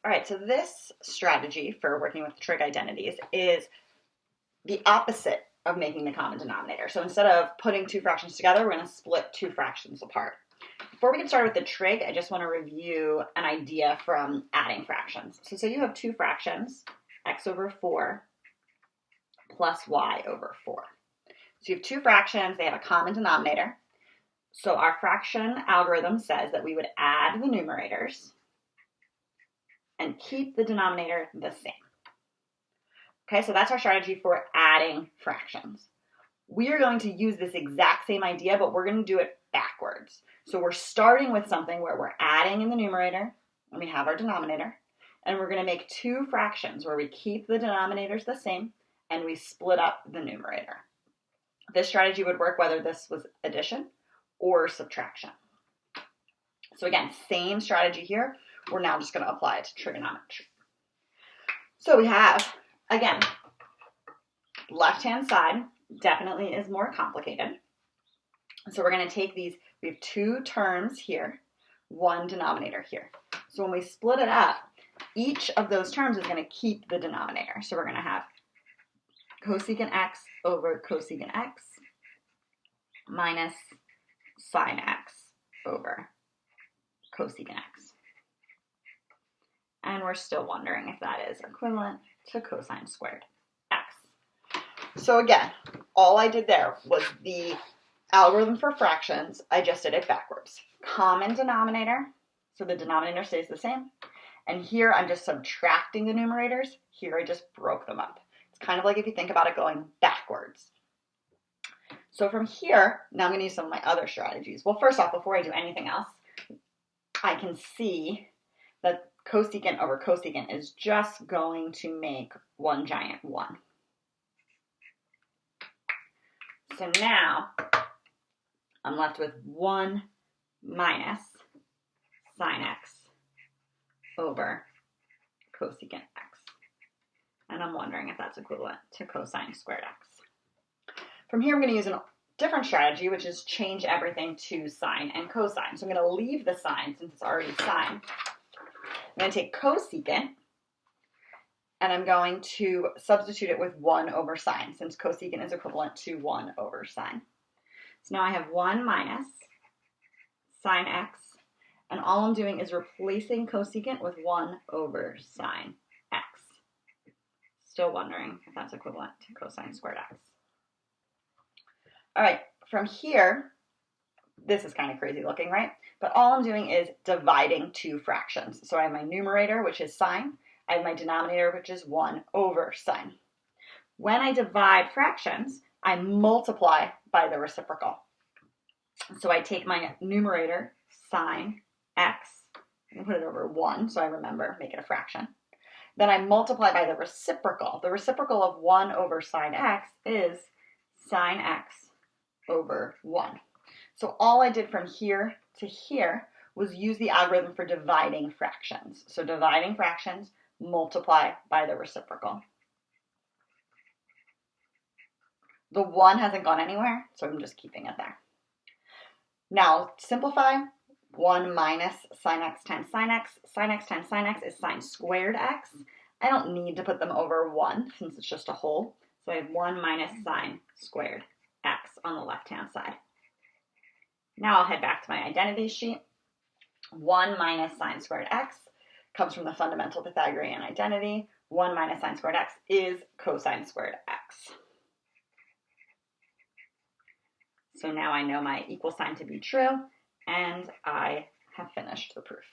All right, so this strategy for working with trig identities is the opposite of making the common denominator. So instead of putting two fractions together, we're going to split two fractions apart. Before we get started with the trig, I just want to review an idea from adding fractions. So say you have two fractions, x over 4 plus y over 4. So you have two fractions, they have a common denominator. So our fraction algorithm says that we would add the numerators and keep the denominator the same. Okay, so that's our strategy for adding fractions. We are going to use this exact same idea, but we're going to do it backwards. So we're starting with something where we're adding in the numerator, and we have our denominator, and we're going to make two fractions where we keep the denominators the same, and we split up the numerator. This strategy would work whether this was addition or subtraction. So again, same strategy here. We're now just going to apply it to trigonometry. So we have, again, left-hand side definitely is more complicated. So we're going to take these, we have two terms here, one denominator here. So when we split it up, each of those terms is going to keep the denominator. So we're going to have cosecant x over cosecant x minus sine x over cosecant x. And we're still wondering if that is equivalent to cosine squared x. So again, all I did there was the algorithm for fractions. I just did it backwards. Common denominator, so the denominator stays the same. And here I'm just subtracting the numerators. Here I just broke them up. It's kind of like if you think about it going backwards. So from here, now I'm going to use some of my other strategies. Well, first off, before I do anything else, I can see that cosecant over cosecant is just going to make one giant 1. So now I'm left with 1 minus sine x over cosecant x. And I'm wondering if that's equivalent to cosine squared x. From here, I'm going to use a different strategy, which is change everything to sine and cosine. So I'm going to leave the sine since it's already sine. I'm going to take cosecant, and I'm going to substitute it with 1 over sine, since cosecant is equivalent to 1 over sine. So now I have 1 minus sine x, and all I'm doing is replacing cosecant with 1 over sine x. Still wondering if that's equivalent to cosine squared x. All right, from here, this is kind of crazy looking, right? But all I'm doing is dividing two fractions. So I have my numerator, which is sine. I have my denominator, which is 1 over sine. When I divide fractions, I multiply by the reciprocal. So I take my numerator, sine x, and put it over 1, so I remember, make it a fraction. Then I multiply by the reciprocal. The reciprocal of 1 over sine x is sine x over 1. So all I did from here to here was use the algorithm for dividing fractions. So dividing fractions, multiply by the reciprocal. The 1 hasn't gone anywhere, so I'm just keeping it there. Now simplify. 1 minus sine x times sine x. Sine x times sine x is sine squared x. I don't need to put them over 1 since it's just a whole. So I have 1 minus sine squared x on the left-hand side. Now I'll head back to my identity sheet. 1 minus sine squared x comes from the fundamental Pythagorean identity. 1 minus sine squared x is cosine squared x. So now I know my equal sign to be true, and I have finished the proof.